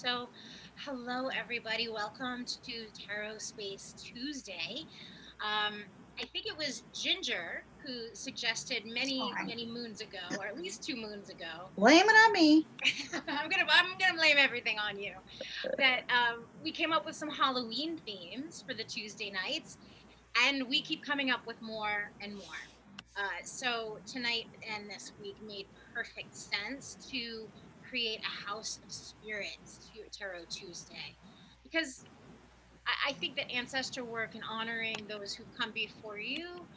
So, hello everybody. Welcome to Tarot Space Tuesday. Um, I think it was Ginger who suggested Fine. many moons ago, or at least 2 moons ago. Blame it on me. I'm gonna blame everything on you. That we came up with some Halloween themes for the Tuesday nights, and we keep coming up with more and more. So tonight and this week made perfect sense to create a house of spirits to Tarot Tuesday, because I think that ancestor work and honoring those who've come before you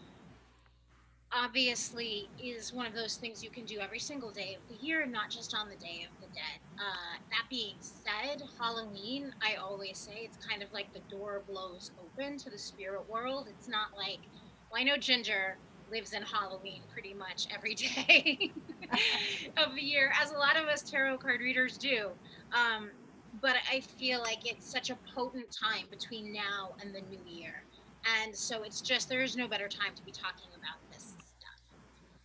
obviously is one of those things you can do every single day of the year, not just on the Day of the Dead. That being said, Halloween, I always say it's kind of like the door blows open to the spirit world. It's not like, well, I know Ginger lives in Halloween pretty much every day of the year, as a lot of us tarot card readers do. Um, but I feel like it's such a potent time between now and the new year. And so it's just, there is no better time to be talking about this stuff.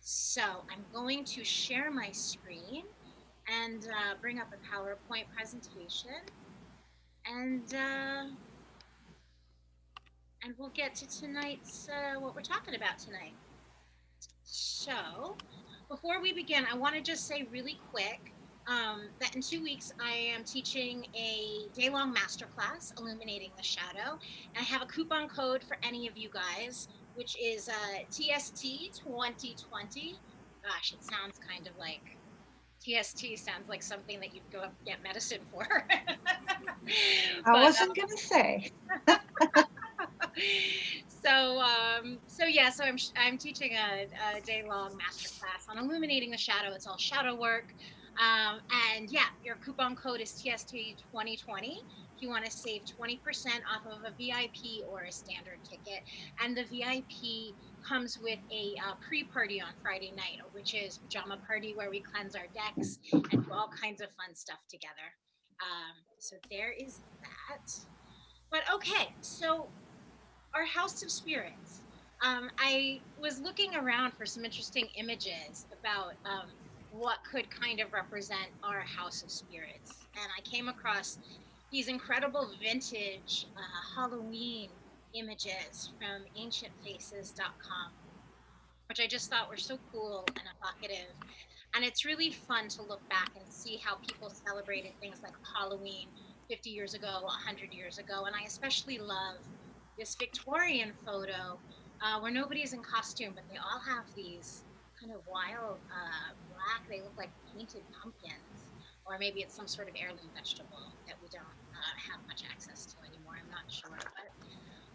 So I'm going to share my screen and bring up a PowerPoint presentation, and we'll get to tonight's what we're talking about tonight. So before we begin, I want to just say really quick that in 2 weeks I am teaching a day-long masterclass, Illuminating the Shadow, and I have a coupon code for any of you guys, which is TST 2020. Gosh, it sounds kind of like TST sounds like something that you'd go up get medicine for. I but wasn't going to say. I'm teaching a day long master class on illuminating the shadow. It's all shadow work. And yeah, your coupon code is TST 2020 if you want to save 20% off of a VIP or a standard ticket. And the VIP comes with a pre-party on Friday night, which is pajama party, where we cleanse our decks and do all kinds of fun stuff together. So there is that. But okay, so our House of Spirits. I was looking around for some interesting images about what could kind of represent our House of Spirits, and I came across these incredible vintage Halloween images from ancientfaces.com, which I just thought were so cool and evocative. And it's really fun to look back and see how people celebrated things like Halloween 50 years ago, 100 years ago. And I especially love this Victorian photo where nobody's in costume, but they all have these kind of wild black, they look like painted pumpkins. Or maybe it's some sort of heirloom vegetable that we don't have much access to anymore. I'm not sure. But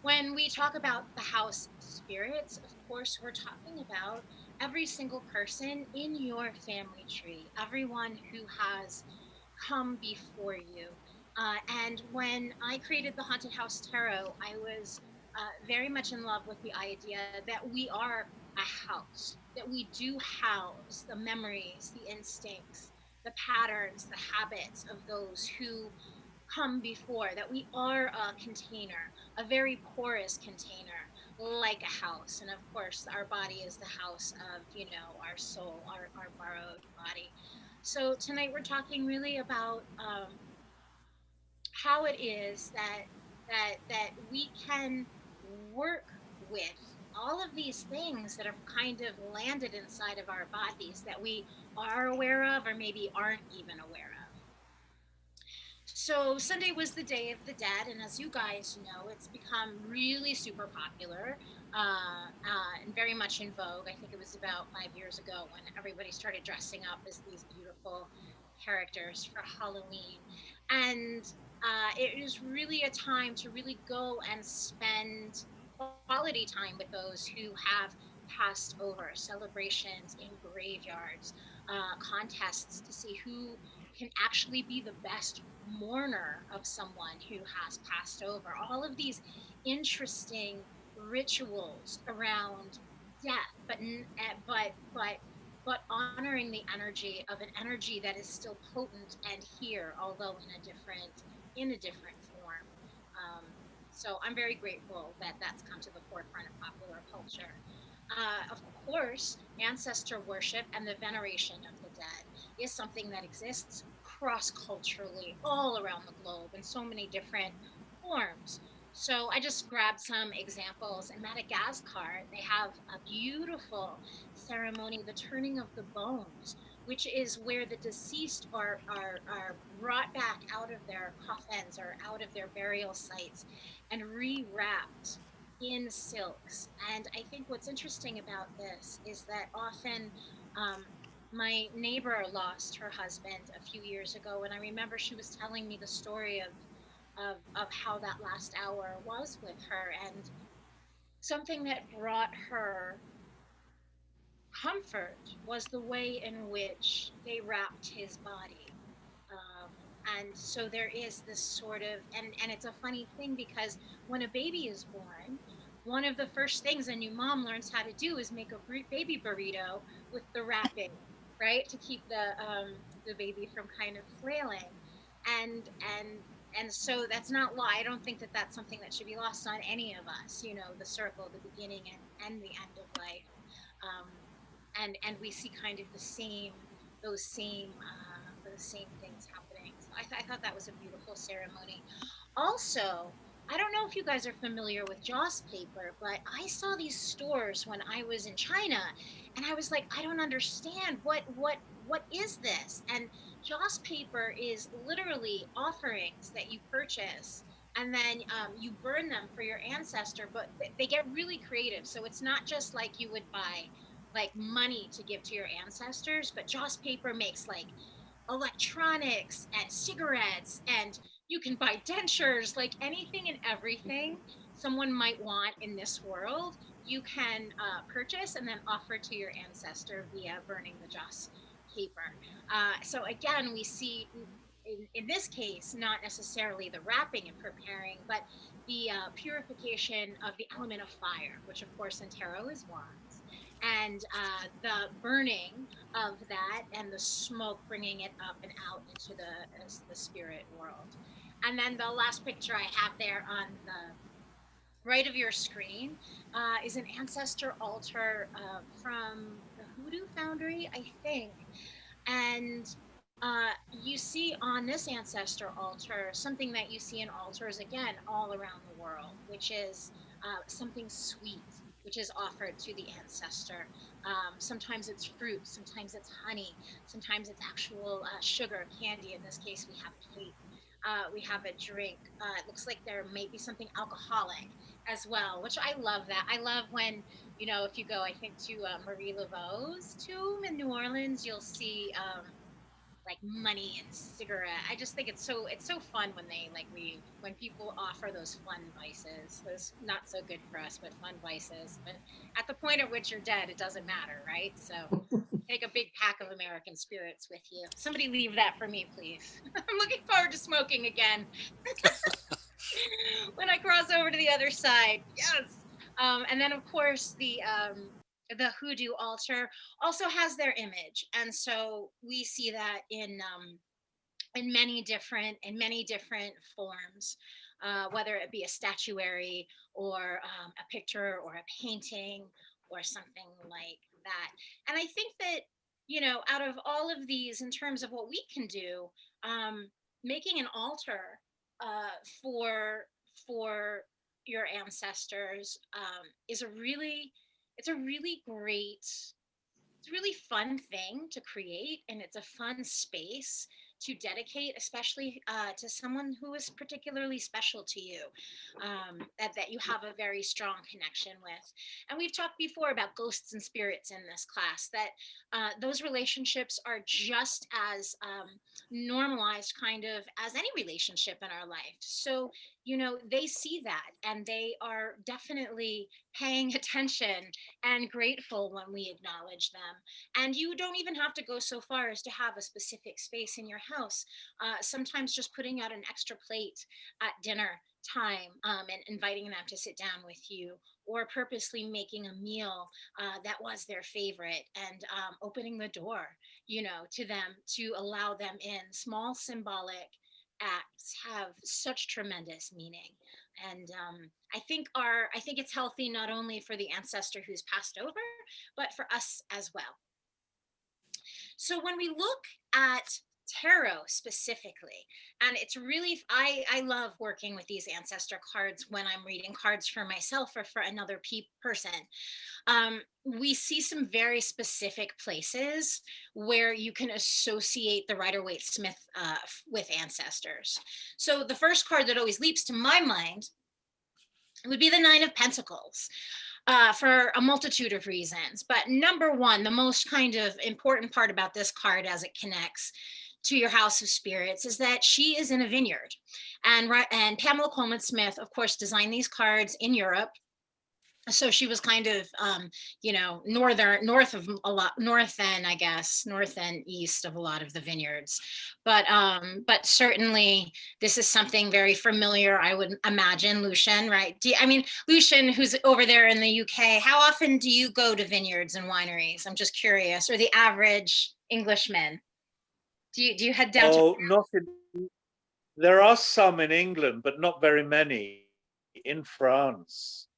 when we talk about the house of spirits, of course, we're talking about every single person in your family tree, everyone who has come before you. And when I created the Haunted House Tarot, I was very much in love with the idea that we are a house, that we do house the memories, the instincts, the patterns, the habits of those who come before, that we are a container, a very porous container, like a house. And of course, our body is the house of, our soul, our borrowed body. So tonight we're talking really about how it is that we can work with all of these things that have kind of landed inside of our bodies that we are aware of or maybe aren't even aware of. So Sunday was the Day of the Dead, and as you guys know, it's become really super popular and very much in vogue. I think it was about 5 years ago when everybody started dressing up as these beautiful characters for Halloween, and it is really a time to really go and spend quality time with those who have passed over. Celebrations in graveyards, contests to see who can actually be the best mourner of someone who has passed over. All of these interesting rituals around death, but honoring the energy of an energy that is still potent and here, although in a different form. Um, so I'm very grateful that that's come to the forefront of popular culture. Of course, ancestor worship and the veneration of the dead is something that exists cross culturally all around the globe in so many different forms. So I just grabbed some examples. In Madagascar, they have a beautiful ceremony, the turning of the bones, which is where the deceased are brought back out of their coffins or out of their burial sites and rewrapped in silks. And I think what's interesting about this is that often um, my neighbor lost her husband a few years ago, and I remember she was telling me the story of how that last hour was with her, and something that brought her comfort was the way in which they wrapped his body. Um, and so there is this sort of, and it's a funny thing because when a baby is born, one of the first things a new mom learns how to do is make a baby burrito with the wrapping, right, to keep the baby from kind of flailing, and and and so that's not law. I don't think that that's something that should be lost on any of us. You know, the circle, the beginning and the end of life, um, and we see kind of the same those same things happening. So I thought that was a beautiful ceremony. Also, I don't know if you guys are familiar with Joss paper, but I saw these stores when I was in China, and I was like, I don't understand what is this? And Joss paper is literally offerings that you purchase, and then you burn them for your ancestor. But they get really creative, so it's not just like you would buy like money to give to your ancestors, but Joss paper makes like electronics and cigarettes, and you can buy dentures, like anything and everything someone might want in this world you can purchase and then offer to your ancestor via burning the joss paper. So again, we see in this case not necessarily the wrapping and preparing, but the purification of the element of fire, which of course in tarot is wands, and the burning of that and the smoke bringing it up and out into the spirit world. And then the last picture I have there on the right of your screen is an ancestor altar from the Hoodoo Foundry, I think. And you see on this ancestor altar something that you see in altars again all around the world, which is something sweet, which is offered to the ancestor. Sometimes it's fruit, sometimes it's honey, sometimes it's actual sugar, candy. In this case, we have cake. We have a drink. It looks like there may be something alcoholic as well, which I love that. I love when, you know, if you go, I think, to Marie Laveau's tomb in New Orleans, you'll see like money and cigarette. I just think it's so fun when they like when people offer those fun vices, those not so good for us, but fun vices. But at the point at which you're dead, it doesn't matter, right? So take a big pack of American spirits with you. Somebody leave that for me, please. I'm looking forward to smoking again when I cross over to the other side. Yes. And then of course the hoodoo altar also has their image, and so we see that in many different forms, whether it be a statuary or a picture or a painting or something like that. And I think that, you know, out of all of these, in terms of what we can do, um, making an altar uh, for for your ancestors is a really it's a really great it's a really fun thing to create, and it's a fun space to dedicate, especially to someone who is particularly special to you, that you have a very strong connection with. And we've talked before about ghosts and spirits in this class, that those relationships are just as normalized kind of as any relationship in our life. So, you know, they see that and they are definitely paying attention and grateful when we acknowledge them. And you don't even have to go so far as to have a specific space in your house. Sometimes just putting out an extra plate at dinner time, and inviting them to sit down with you, or purposely making a meal that was their favorite, and opening the door, you know, to them to allow them in. Small symbolic acts have such tremendous meaning. And I think it's healthy not only for the ancestor who's passed over, but for us as well. So when we look at tarot specifically. And it's really, I love working with these ancestor cards when I'm reading cards for myself or for another person. We see some very specific places where you can associate the Rider-Waite Smith with ancestors. So the first card that always leaps to my mind would be the Nine of Pentacles. For a multitude of reasons. But number one, the most kind of important part about this card as it connects to your house of spirits is that she is in a vineyard. And Pamela Coleman Smith, of course, designed these cards in Europe. So she was kind of north and east of a lot of the vineyards, but certainly this is something very familiar, I would imagine. Lucian, right? Lucian, who's over there in the UK, how often do you go to vineyards and wineries? I'm just curious. Or the average Englishman, do you head down to? Oh, not in. There are some in England, but not very many. In France,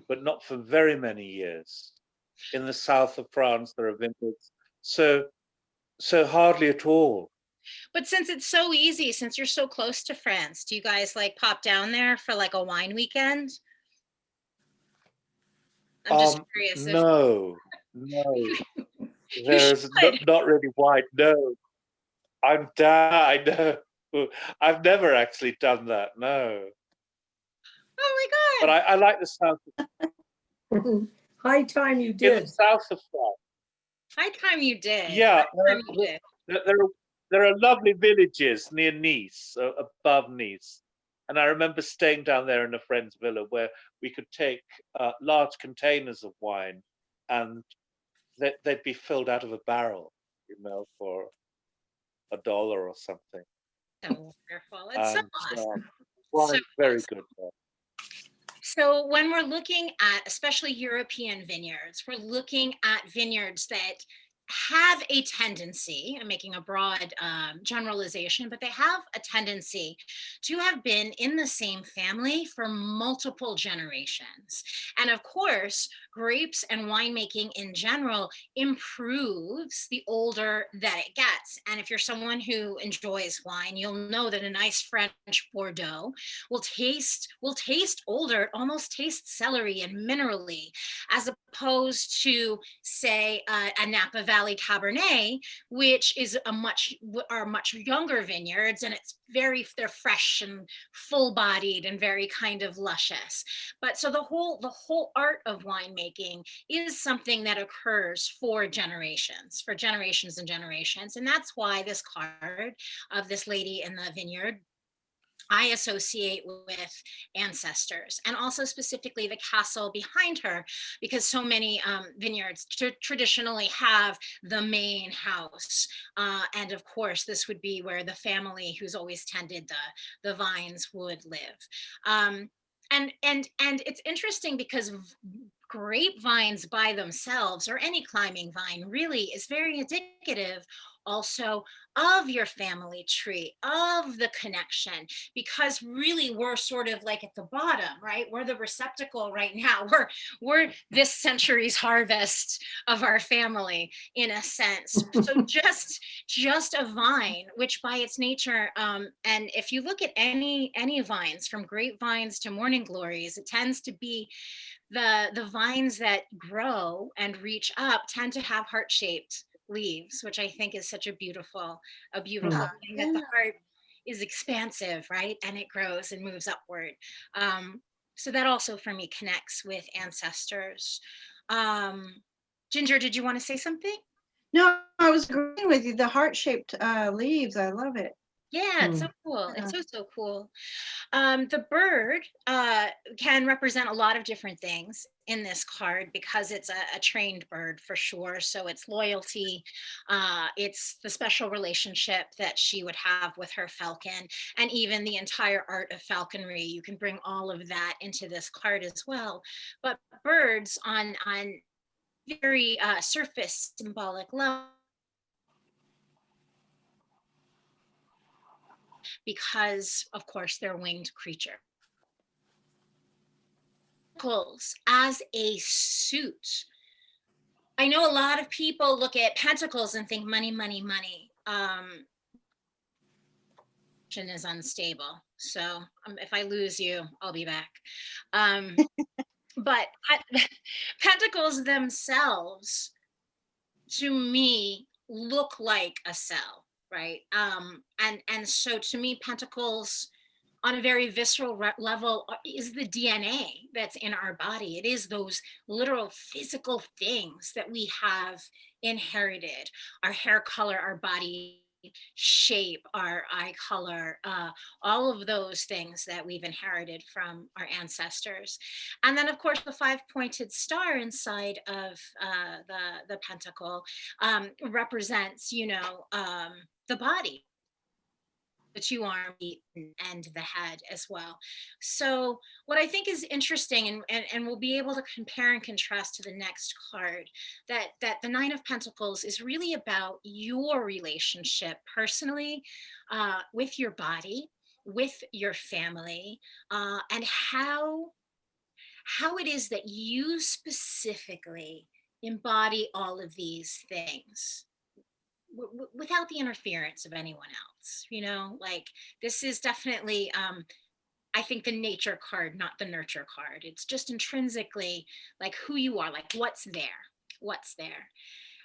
but not for very many years. In the south of France, there are vineyards, so hardly at all. But since it's so easy, since you're so close to France, do you guys like pop down there for like a wine weekend? I'm just curious if No, you there's should. not really wine. No, I'm down. I know. I've never actually done that. No, Oh but my God. I like the south. High time you In the did. south of France. High time you did. Yeah, High time you did. there are lovely villages near Nice, above Nice. And I remember staying down there in a friend's villa where we could take large containers of wine, and they'd be filled out of a barrel, for $1 or something. So wonderful. It's so And awesome. So wine's very awesome. good there. So when we're looking at, especially European vineyards, we're looking at vineyards that have a tendency, I'm making a broad generalization, but they have a tendency to have been in the same family for multiple generations. And of course, grapes and winemaking in general improves the older that it gets. And if you're someone who enjoys wine, you'll know that a nice French Bordeaux will taste older. It almost tastes celery and minerally, as opposed to, say, a Napa Valley Cabernet, which is much younger vineyards, and they're fresh and full-bodied and very kind of luscious. But so the whole art of winemaking is something that occurs for generations and generations. And that's why this card of this lady in the vineyard I associate with ancestors, and also specifically the castle behind her, because so many vineyards traditionally have the main house. And of course, this would be where the family who's always tended the vines would live. And it's interesting because grapevines by themselves, or any climbing vine, really is very indicative also of your family tree, of the connection, because really we're sort of like at the bottom, right? We're the receptacle right now. We're this century's harvest of our family, in a sense. So just a vine, which by its nature, and if you look at any vines, from grapevines to morning glories, it tends to be the vines that grow and reach up tend to have heart-shaped leaves, which I think is such a beautiful thing, that the heart is expansive, right? And it grows and moves upward. So that also for me connects with ancestors. Ginger, did you want to say something? No, I was agreeing with you. The heart-shaped leaves, I love it. Yeah, it's so cool. It's so cool. The bird can represent a lot of different things in this card, because it's a trained bird for sure. So it's loyalty, it's the special relationship that she would have with her falcon, and even the entire art of falconry. You can bring all of that into this card as well. But birds on very surface symbolic level, because of course they're winged creatures. As a suit, I know a lot of people look at pentacles and think money, money, money. is unstable. So if I lose you, I'll be back. Um, but pentacles themselves, to me, look like a cell, right? And so to me, pentacles on a very visceral level is the DNA that's in our body. It is those literal physical things that we have inherited: our hair color, our body shape, our eye color, all of those things that we've inherited from our ancestors. And then, of course, the five-pointed star inside of the pentacle represents, the body, the two arm and the head as well. So what I think is interesting, and we'll be able to compare and contrast to the next card, that the Nine of Pentacles is really about your relationship personally, with your body, with your family, and how it is that you specifically embody all of these things without the interference of anyone else. Like, this is definitely, I think, the nature card, not the nurture card. It's just intrinsically like who you are, like what's there.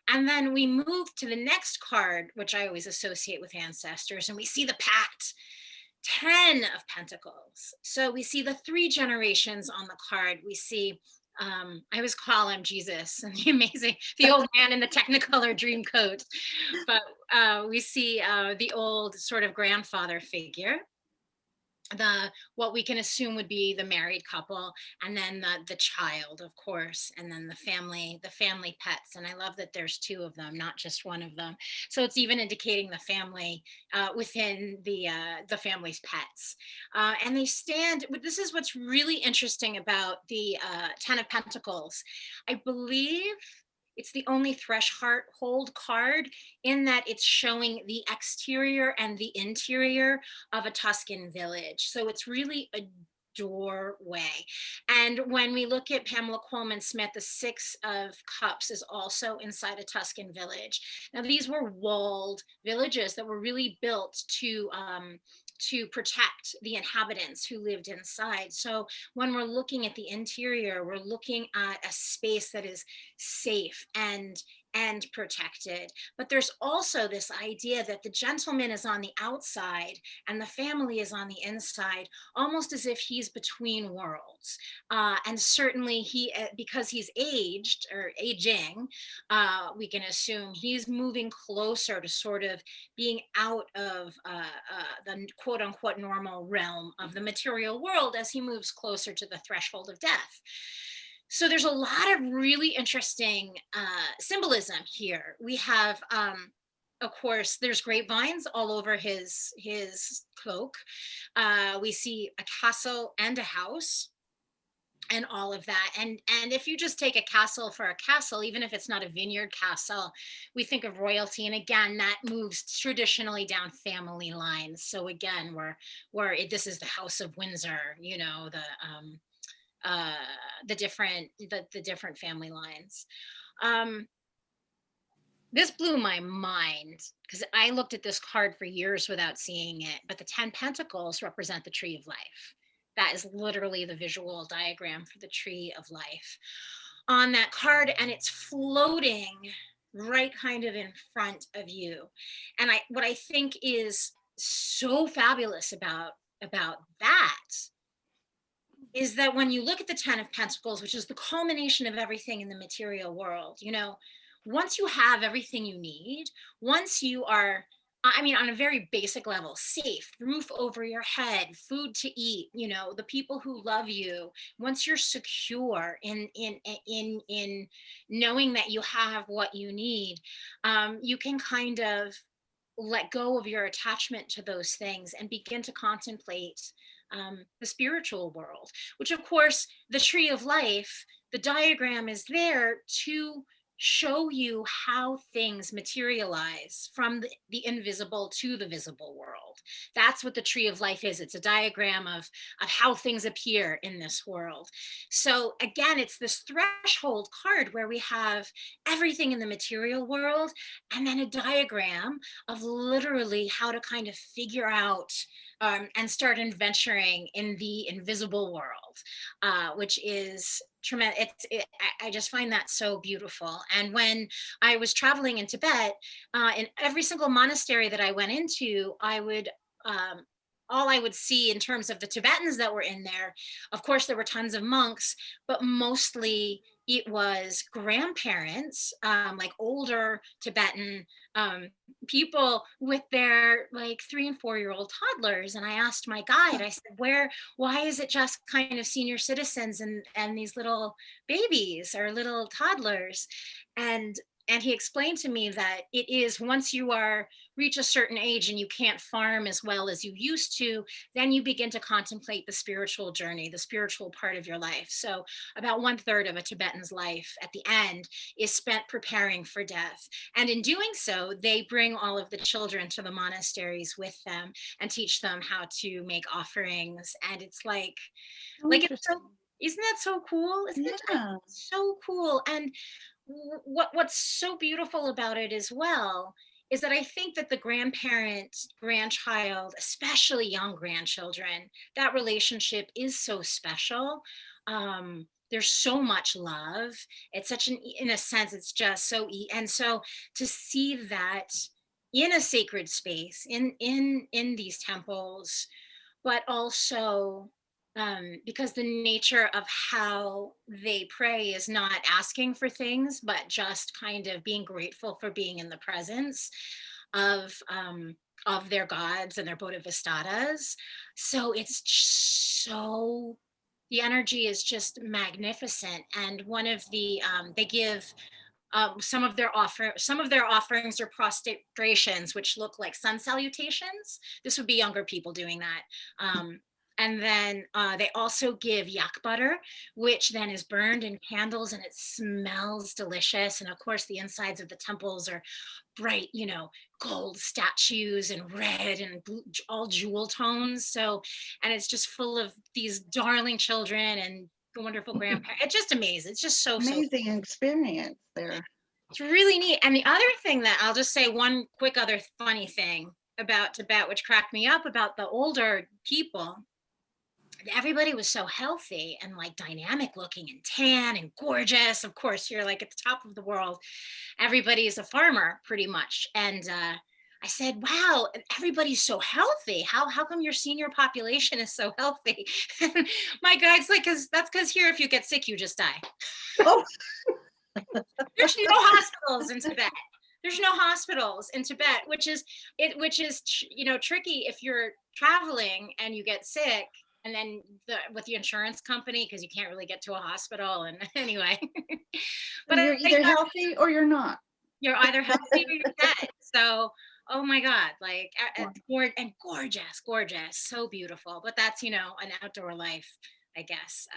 And then we move to the next card, which I always associate with ancestors, and we see the pact. 10 of Pentacles. So we see the three generations on the card. We see, I always call him Jesus and the old man in the Technicolor dream coat. But we see the old sort of grandfather figure, what we can assume would be the married couple, and then the child, of course, and then the family pets. And I love that there's two of them, not just one of them. So it's even indicating the family within the family's pets. And they stand. This is what's really interesting about the Ten of Pentacles. I believe it's the only threshold card in that it's showing the exterior and the interior of a Tuscan village. So it's really a doorway. And when we look at Pamela Coleman Smith, the Six of Cups is also inside a Tuscan village. Now, these were walled villages that were really built to protect the inhabitants who lived inside. So when we're looking at the interior, we're looking at a space that is safe and protected. But there's also this idea that the gentleman is on the outside and the family is on the inside, almost as if he's between worlds. And certainly because he's aged or aging, we can assume he's moving closer to sort of being out of the quote unquote normal realm of the material world as he moves closer to the threshold of death. So there's a lot of really interesting symbolism here. We have, of course, there's grapevines all over his cloak. We see a castle and a house and all of that. And if you just take a castle for a castle, even if it's not a vineyard castle, we think of royalty. And again, that moves traditionally down family lines. So again, this is the House of Windsor, the different family lines. This blew my mind because I looked at this card for years without seeing it, but the 10 Pentacles represent the tree of life. That is literally the visual diagram for the tree of life on that card, and it's floating right kind of in front of you. And what I think is so fabulous about that is that when you look at the 10 of Pentacles, which is the culmination of everything in the material world, once you have everything you need, once you are, on a very basic level, safe, roof over your head, food to eat, the people who love you, once you're secure in knowing that you have what you need, you can kind of let go of your attachment to those things and begin to contemplate the spiritual world, which, of course, the tree of life, the diagram is there to show you how things materialize from the invisible to the visible world. That's what the tree of life is. It's a diagram of how things appear in this world. So again, it's this threshold card where we have everything in the material world and then a diagram of literally how to kind of figure out and start adventuring in the invisible world, which is tremendous. I just find that so beautiful. And when I was traveling in Tibet, in every single monastery that I went into, um, all I would see in terms of the Tibetans that were in there, of course, there were tons of monks, but mostly it was grandparents, like older Tibetan um, people with their like 3 and 4 year old toddlers. And I asked my guide, I said, why is it just kind of senior citizens and these little babies or little toddlers? And and he explained to me that it is once you are reach a certain age and you can't farm as well as you used to, then you begin to contemplate the spiritual journey, the spiritual part of your life. So about 1/3 of a Tibetan's life at the end is spent preparing for death. And in doing so, they bring all of the children to the monasteries with them and teach them how to make offerings. And it's Oh, like it's so, interesting. isn't that so cool? Isn't it just Yeah. so cool? And what's so beautiful about it as well is that I think that the grandparent grandchild, especially young grandchildren, that relationship is so special. There's so much love. It's such an, in a sense, it's just so and so to see that in a sacred space in these temples, but also because the nature of how they pray is not asking for things, but just kind of being grateful for being in the presence of um, of their gods and their bodhisattvas. So it's so the energy is just magnificent. And one of the they give some of their offerings are prostrations, which look like sun salutations. This would be younger people doing that. And then they also give yak butter, which then is burned in candles and it smells delicious. And of course, the insides of the temples are bright, gold statues and red and all jewel tones. So, and it's just full of these darling children and wonderful grandparents. It's just amazing. It's just so Amazing experience there. it's really neat. And the other thing that I'll just say one quick other funny thing about Tibet, which cracked me up about the older people, everybody was so healthy and like dynamic looking and tan and gorgeous. Of course, you're like at the top of the world. Everybody's a farmer pretty much. And I said, wow, everybody's so healthy. How come your senior population is so healthy? My guide's like, that's because here, if you get sick, you just die. Oh, There's no hospitals in Tibet. There's no hospitals in Tibet, which is tricky if you're traveling and you get sick, and then with the insurance company because you can't really get to a hospital. And anyway, but you're I either thought healthy or you're not. you're either healthy or you're dead. So, oh my God, like and gorgeous, gorgeous, so beautiful. But that's an outdoor life, I guess.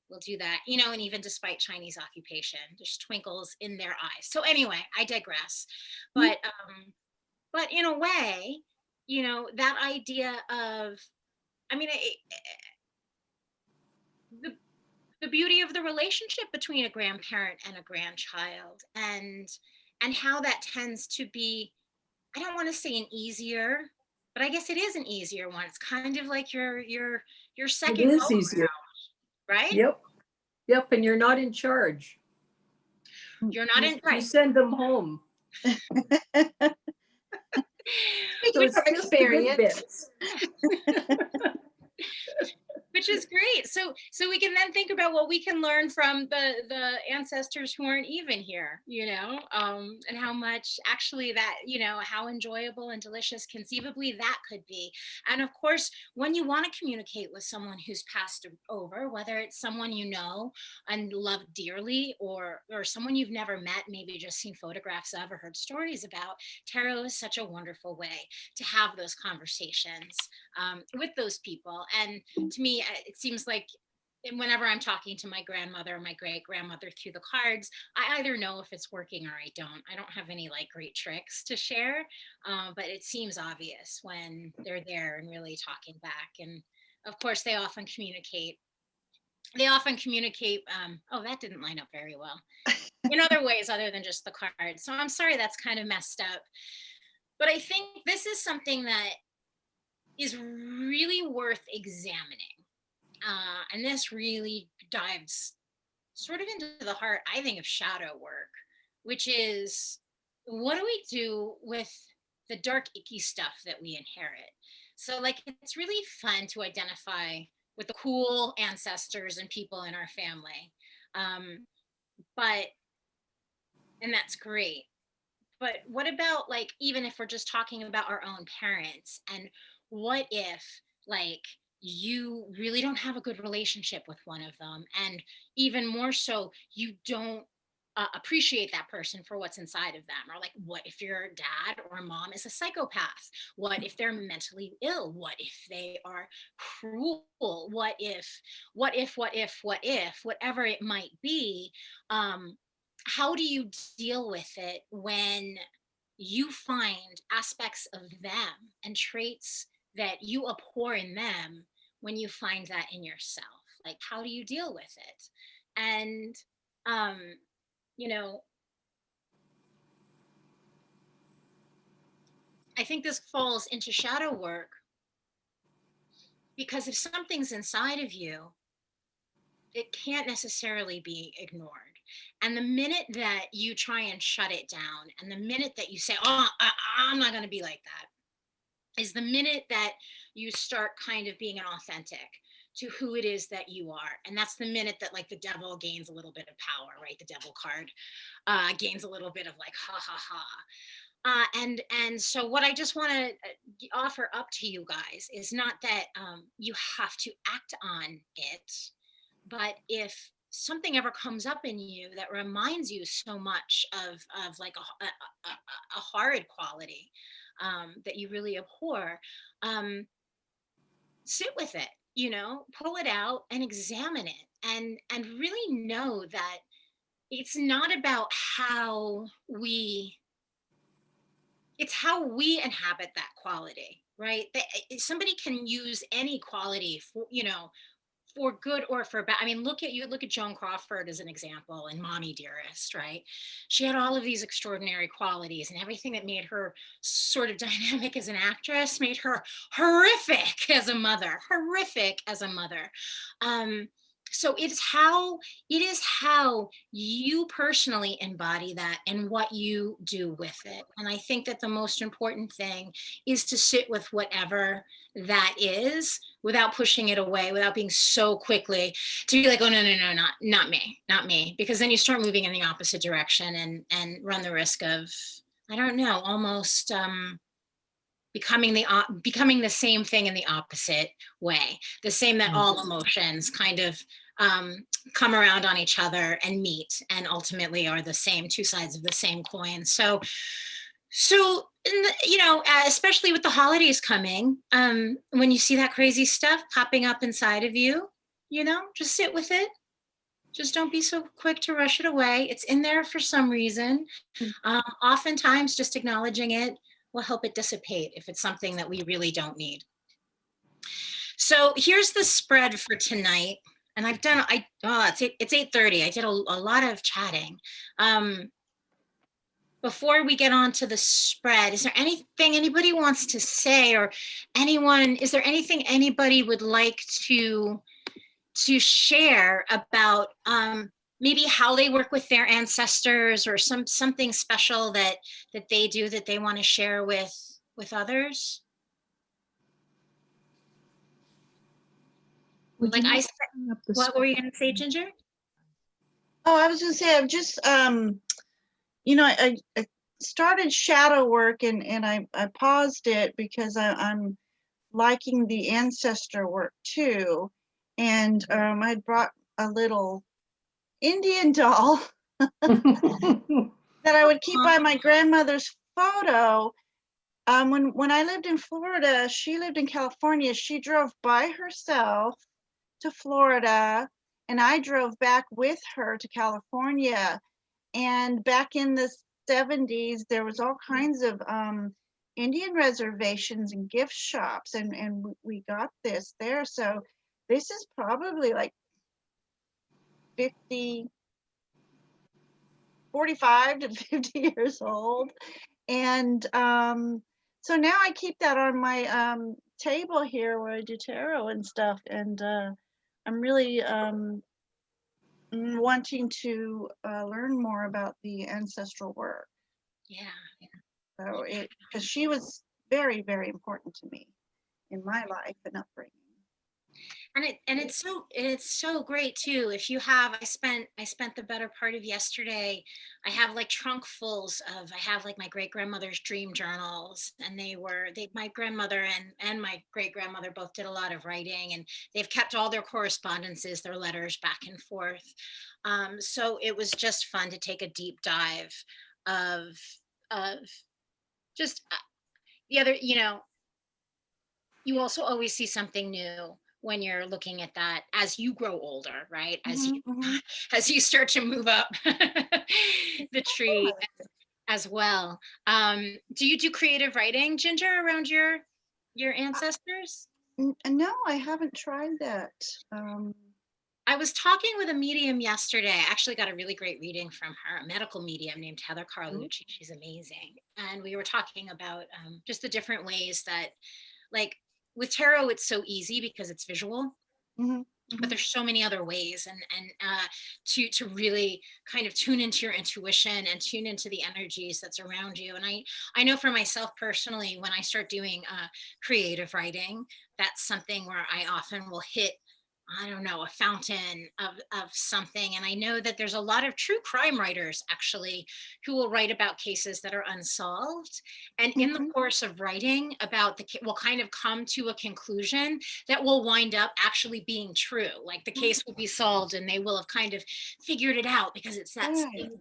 Will do that, and even despite Chinese occupation, there's twinkles in their eyes. So anyway, I digress. But in a way, that idea of, I mean, the the beauty of the relationship between a grandparent and a grandchild, and how that tends to be, I don't want to say an easier, but I guess it is an easier one. It's kind of like your It second go, is easier. right? Yep. Yep. And you're not in charge. You're not in You right. send them home. Speaking It's from just the good experience. bits. Which is great. So we can then think about what we can learn from the ancestors who aren't even here, and how much actually that, how enjoyable and delicious conceivably that could be. And of course, when you want to communicate with someone who's passed over, whether it's someone you know and love dearly, or someone you've never met, maybe just seen photographs of or heard stories about, tarot is such a wonderful way to have those conversations with those people. And to me, it seems like and whenever I'm talking to my grandmother or my great grandmother through the cards, I either know if it's working or I don't. I don't have any like great tricks to share, but it seems obvious when they're there and really talking back. And of course, they often communicate. They often communicate. Oh, that didn't line up very well. In other ways, other than just the cards. So I'm sorry that's kind of messed up. But I think this is something that is really worth examining. And this really dives sort of into the heart, I think, of shadow work, which is what do we do with the dark, icky stuff that we inherit? So, like, it's really fun to identify with the cool ancestors and people in our family. Um, but, and that's great. But what about, like, even if we're just talking about our own parents, and what if, like, you really don't have a good relationship with one of them, and even more so, you don't appreciate that person for what's inside of them? Or, like, what if your dad or mom is a psychopath? What if they're mentally ill? What if they are cruel? What if, whatever it might be? How do you deal with it when you find aspects of them and traits that you abhor in them when you find that in yourself? Like, how do you deal with it? And, um, you know, I think this falls into shadow work because if something's inside of you, it can't necessarily be ignored. And the minute that you try and shut it down, and the minute that you say, oh, I'm not going to be like that, is the minute that you start kind of being authentic to who it is that you are. And that's the minute that, like, the devil gains a little bit of power, right? The devil card gains a little bit of, like, ha ha ha. And so what I just want to offer up to you guys is not that you have to act on it, but if something ever comes up in you that reminds you so much of like a horrid quality that you really abhor, sit with it, pull it out and examine it, and really know that it's not about how we it's how we inhabit that quality, right? Somebody can use any quality for good or for bad. I mean, look at Joan Crawford as an example in Mommy Dearest, right? She had all of these extraordinary qualities, and everything that made her sort of dynamic as an actress made her horrific as a mother, so it is how you personally embody that and what you do with it. And I think that the most important thing is to sit with whatever that is without pushing it away, without being so quickly to be like, oh, no, not me. Because then you start moving in the opposite direction and run the risk of, I don't know, almost becoming the same thing in the opposite way. The same that all emotions kind of come around on each other and meet and ultimately are the same, two sides of the same coin. So especially with the holidays coming, when you see that crazy stuff popping up inside of you, just sit with it. Just don't be so quick to rush it away. It's in there for some reason. Oftentimes just acknowledging it will help it dissipate if it's something that we really don't need. So here's the spread for tonight. And I've done, it's 8:30. I did a lot of chatting. Before we get on to the spread, is there anything anybody wants to say, or is there anything anybody would like to share about maybe how they work with their ancestors, or something special that they do that they want to share with others? Like I said, what were you going to say, Ginger? Oh, I was going to say, I've just, I started shadow work and I paused it because I'm liking the ancestor work too. And I brought a little Indian doll that I would keep by my grandmother's photo. When I lived in Florida, she lived in California. She drove by herself to Florida, and I drove back with her to California. And back in the 70s, there was all kinds of Indian reservations and gift shops, and we got this there. So this is probably like 50, 45 to 50 years old. And so now I keep that on my table here where I do tarot and stuff. And I'm really wanting to learn more about the ancestral work. Yeah. So because she was very, very important to me in my life and upbringing. And it's so great too. If you have, I spent the better part of yesterday. I have like trunkfuls of, I have like my great grandmother's dream journals, and my grandmother and my great grandmother both did a lot of writing, and they've kept all their correspondences, their letters back and forth. So it was just fun to take a deep dive of just the other, you also always see something new when you're looking at that as you grow older, right? As you start to move up the tree as well. Do you do creative writing, Ginger, around your ancestors? No, I haven't tried that. I was talking with a medium yesterday. I actually got a really great reading from her, a medical medium named Heather Carlucci. She's amazing. And we were talking about just the different ways that, like, with tarot, it's so easy because it's visual, but there's so many other ways, and to really kind of tune into your intuition and tune into the energies that's around you. And I know for myself personally, when I start doing creative writing, that's something where I often will hit, I don't know, a fountain of something. And I know that there's a lot of true crime writers actually who will write about cases that are unsolved. And in the course of writing about will kind of come to a conclusion that will wind up actually being true. Like the case will be solved and they will have kind of figured it out because it's that same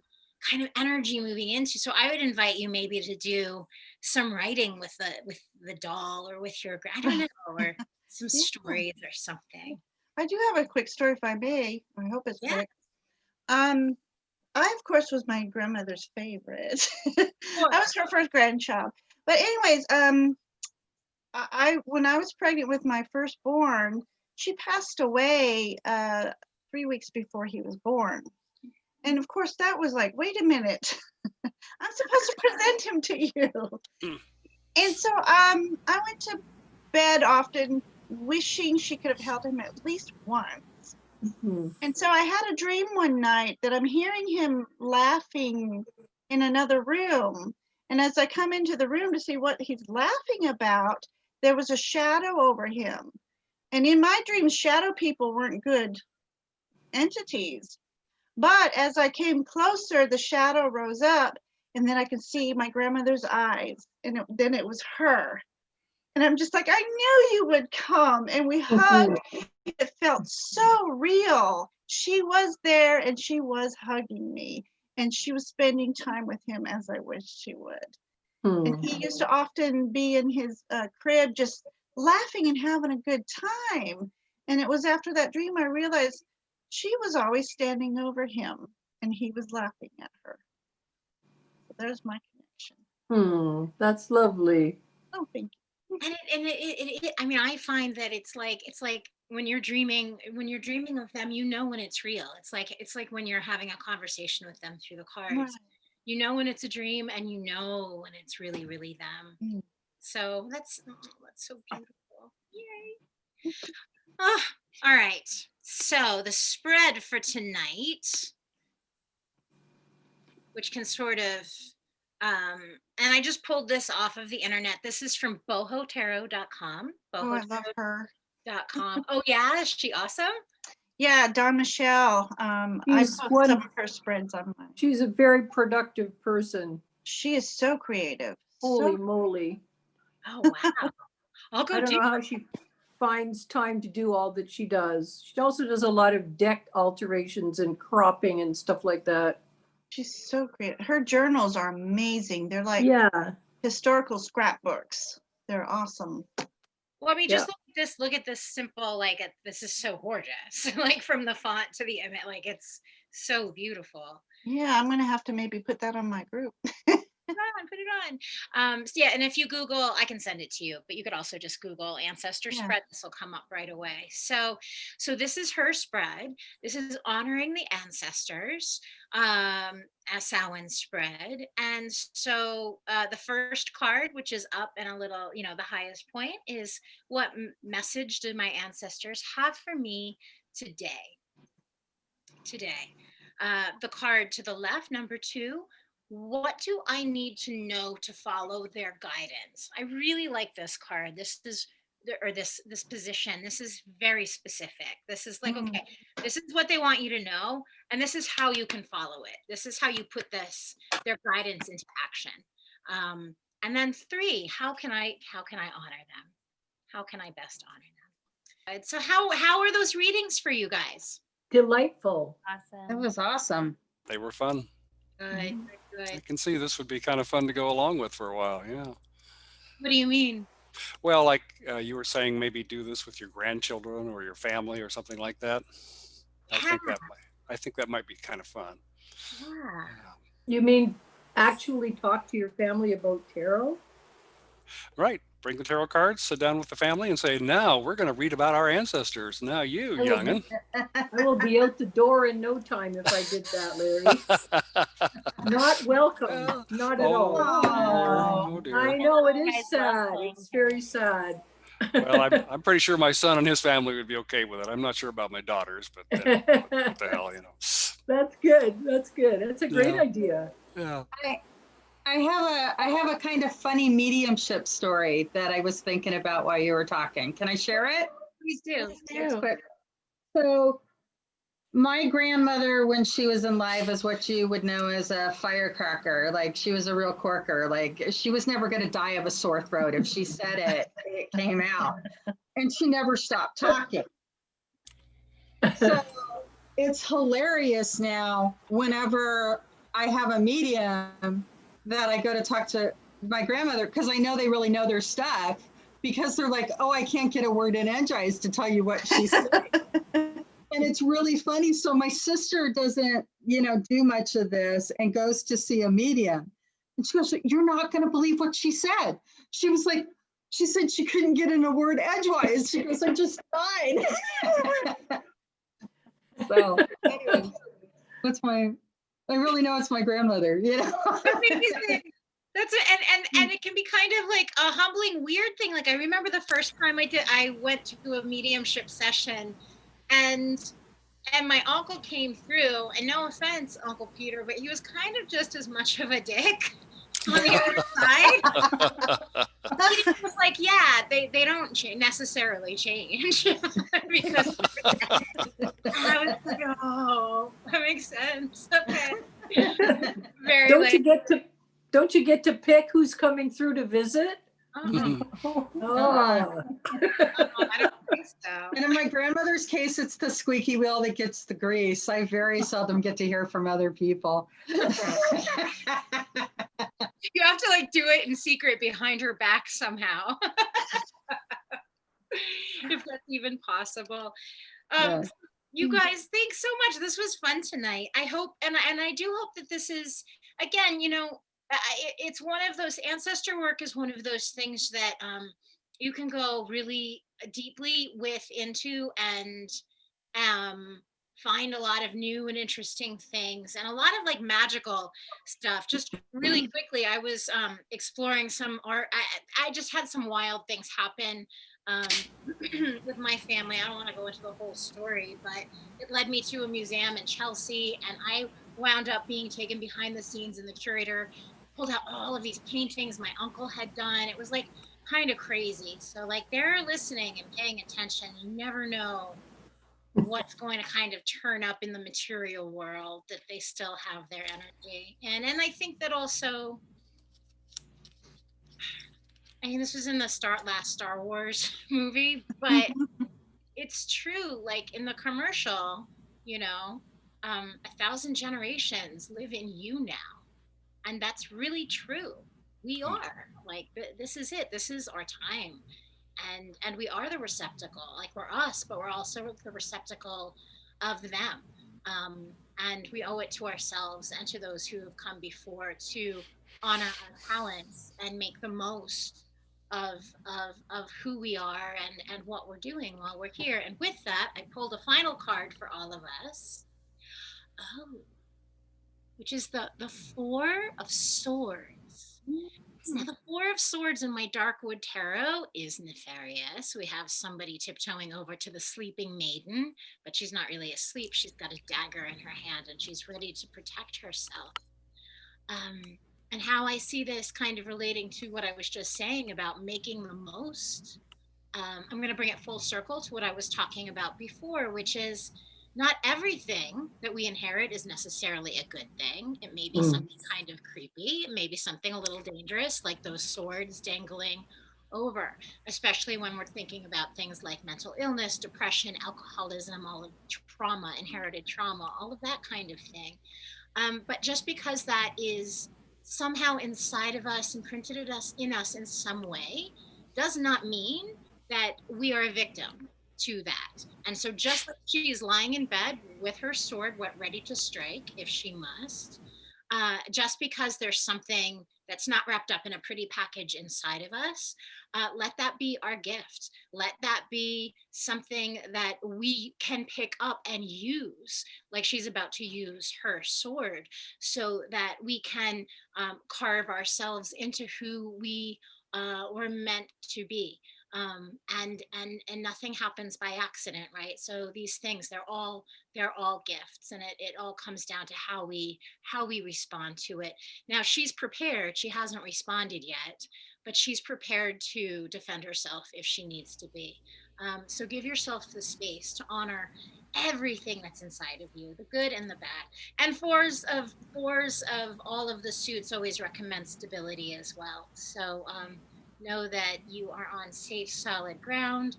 kind of energy moving into. So I would invite you maybe to do some writing with the doll or with your, I don't know, or some stories or something. I do have a quick story, if I may. I hope it's Yeah. quick. I, of course, was my grandmother's favorite. I was her first grandchild. But anyways, when I was pregnant with my firstborn, she passed away 3 weeks before he was born. And of course, that was like, wait a minute, I'm supposed to present him to you. And so I went to bed often wishing she could have held him at least once. And so I had a dream one night that I'm hearing him laughing in another room. And as I come into the room to see what he's laughing about, there was a shadow over him. And in my dreams, shadow people weren't good entities. But as I came closer, the shadow rose up, and then I could see my grandmother's eyes, and then it was her. And I'm just like, I knew you would come. And we hugged. It felt so real. She was there and she was hugging me. And she was spending time with him as I wished she would. And he used to often be in his crib just laughing and having a good time. And it was after that dream I realized she was always standing over him and he was laughing at her. So there's my connection. That's lovely. Oh, thank you. And I mean, I find that it's like when you're dreaming of them, when it's real. It's like when you're having a conversation with them through the cards. Right. You know when it's a dream, and you know when it's really, really them. So that's so beautiful. Yay. Oh, all right. So the spread for tonight, which can sort of and I just pulled this off of the internet. This is from bohotarot.com. Oh, I love her. Oh yeah, is she awesome? Yeah, Dawn Michelle. I put some of her spreads on mine. She's a very productive person. She is so creative. Holy moly. Oh wow. I'll go I don't know how she finds time to do all that she does. She also does a lot of deck alterations and cropping and stuff like that. She's so creative. Her journals are amazing. They're like historical scrapbooks. They're awesome. Well, I mean, Yeah. just look at this simple, like, this is so gorgeous. Like, from the font to the image, like, it's so beautiful. Yeah, I'm gonna have to maybe put that on my group. Put it on. So yeah, and if you Google, I can send it to you, but you could also just Google ancestor Yeah. spread. This will come up right away. So this is her spread. This is honoring the ancestors, a Samhain spread. And so the first card, which is up and a little, the highest point, is what message did my ancestors have for me today? Today. The card to the left, number 2, what do I need to know to follow their guidance? I really like this card. This is or this position. This is very specific. This is like, Mm. okay, this is what they want you to know, and this is how you can follow it. This is how you put their guidance into action. And then 3, how can I honor them? How can I best honor them? So how are those readings for you guys? Delightful. That was awesome. They were fun. Good, Mhm. good, I good. can see this would be kind of fun to go along with for a while. Yeah. What do you mean? Well, like you were saying, maybe do this with your grandchildren or your family or something like that. I Yeah, think that I think that might be kind of fun. yeah. Yeah. You mean actually talk to your family about tarot? Right. Bring the tarot cards, sit down with the family, and say, "Now we're going to read about our ancestors. Now, you I will be, youngin." I will be out the door in no time if I did that, Larry. Not welcome. Well, Not at all. oh Oh. dear. I Oh dear. know it You is guys sad. welcome. It's very sad. Well, I'm pretty sure my son and his family would be okay with it. I'm not sure about my daughters, but what the hell, you know. That's good. That's good. That's a great Yeah. idea. Yeah. I have a kind of funny mediumship story that I was thinking about while you were talking. Can I share it? Please do. It's Ew. quick. So my grandmother, when she was alive, is what you would know as a firecracker. Like, she was a real corker. Like, she was never going to die of a sore throat. If she said it, it came out. And she never stopped talking. So it's hilarious now whenever I have a medium that I go to talk to my grandmother, because I know they really know their stuff, because they're like, oh, I can't get a word in edgewise to tell you what she said. And it's really funny. So my sister doesn't, do much of this and goes to see a medium. And she goes, you're not going to believe what she said. She was like, she said she couldn't get in a word edgewise. She goes, I just died. So anyway, I really know it's my grandmother, That's amazing. That's it, and it can be kind of like a humbling, weird thing. Like, I remember the first time I went to a mediumship session, and my uncle came through, and no offense, Uncle Peter, but he was kind of just as much of a dick on the other side. He was like, yeah, they don't necessarily change because I was like, oh, that makes sense. Okay. Very Don't you get to pick who's coming through to visit? Oh, Oh. I don't think so. And in my grandmother's case, it's the squeaky wheel that gets the grease. I very seldom get to hear from other people. You have to like do it in secret behind her back somehow. If that's even possible. Yeah. You guys, thanks so much. This was fun tonight. I hope, and I do hope that this is, again, it's one of those, ancestor work is one of those things that you can go really deeply into and find a lot of new and interesting things and a lot of like magical stuff. Just really quickly, I was exploring some art. I just had some wild things happen with my family. I don't want to go into the whole story, but it led me to a museum in Chelsea, and I wound up being taken behind the scenes, and the curator pulled out all of these paintings my uncle had done. It was like kind of crazy. So like, they're listening and paying attention. You never know what's going to kind of turn up in the material world, that they still have their energy. And I think that also, I mean, this was in the last Star Wars movie, but it's true. Like in the commercial, 1,000 generations live in you now. And that's really true. We are like, this is it. This is our time. and we are the receptacle. Like, we're us, but we're also the receptacle of them. Um, and we owe it to ourselves and to those who have come before to honor our talents and make the most of who we are and what we're doing while we're here. And with that, I pulled a final card for all of us. Oh, which is the Four of Swords. Now, the Four of Swords in my Darkwood Tarot is nefarious. We have somebody tiptoeing over to the sleeping maiden, but she's not really asleep. She's got a dagger in her hand and she's ready to protect herself. And how I see this kind of relating to what I was just saying about making the most. I'm going to bring it full circle to what I was talking about before, which is not everything that we inherit is necessarily a good thing. It may be something kind of creepy. It may be something a little dangerous, like those swords dangling over, especially when we're thinking about things like mental illness, depression, alcoholism, all of trauma, inherited trauma, all of that kind of thing. But just because that is somehow inside of us, imprinted in us in some way, does not mean that we are a victim to that. And so, just like she is lying in bed with her sword, ready to strike if she must, just because there's something that's not wrapped up in a pretty package inside of us, let that be our gift. Let that be something that we can pick up and use, like she's about to use her sword, so that we can carve ourselves into who we were meant to be. And nothing happens by accident, right? So these things, they're all gifts, and it all comes down to how we respond to it. Now, she's prepared. She hasn't responded yet, but she's prepared to defend herself if she needs to be. So give yourself the space to honor everything that's inside of you, the good and the bad. And fours of all of the suits always recommend stability as well. So know that you are on safe, solid ground,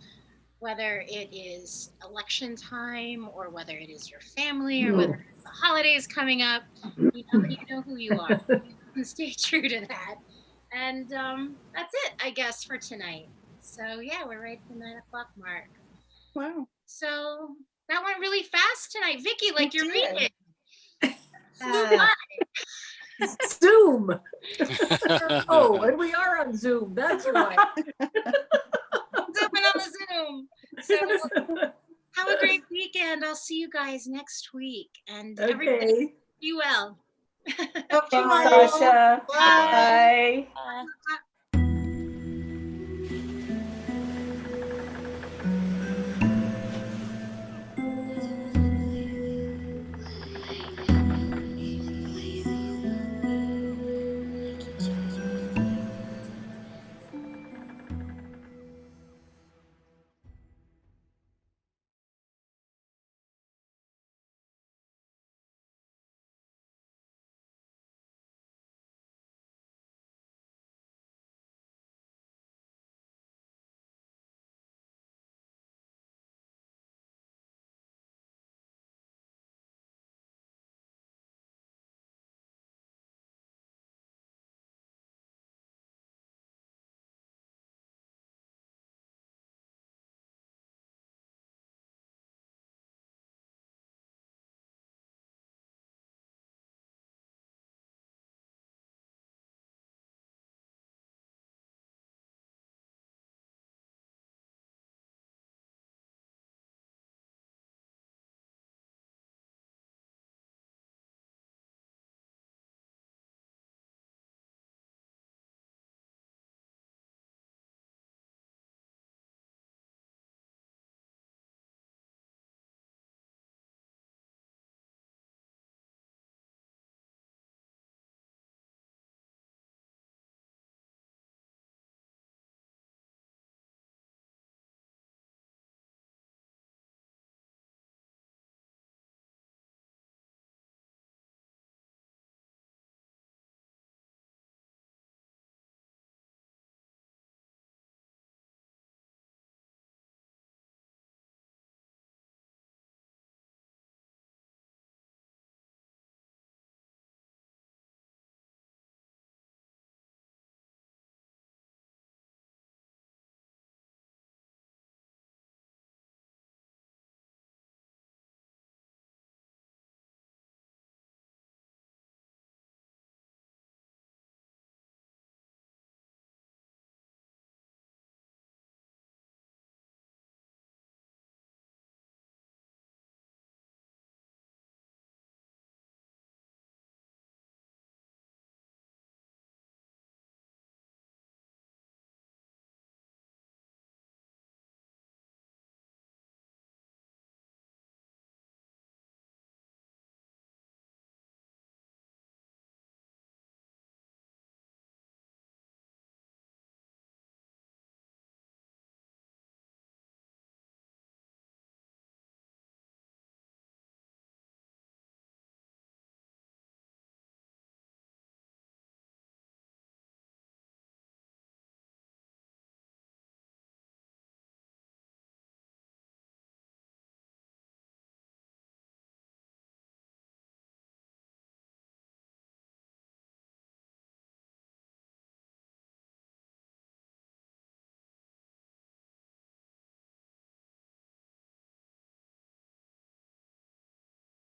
whether it is election time or whether it is your family or whether it's the holidays coming up. You know who you are. And stay true to that. And that's it, I guess, for tonight. So yeah, we're right at the 9 o'clock mark. Wow. So that went really fast tonight, Vicky. Like, It you're did. reading. Flew Uh, by. Zoom. Oh, and we are on Zoom. That's why. Zooming on the Zoom. So have a great weekend. I'll see you guys next week. And everybody, Okay. be well. Love you Thanks, all. Sasha. Bye. Bye.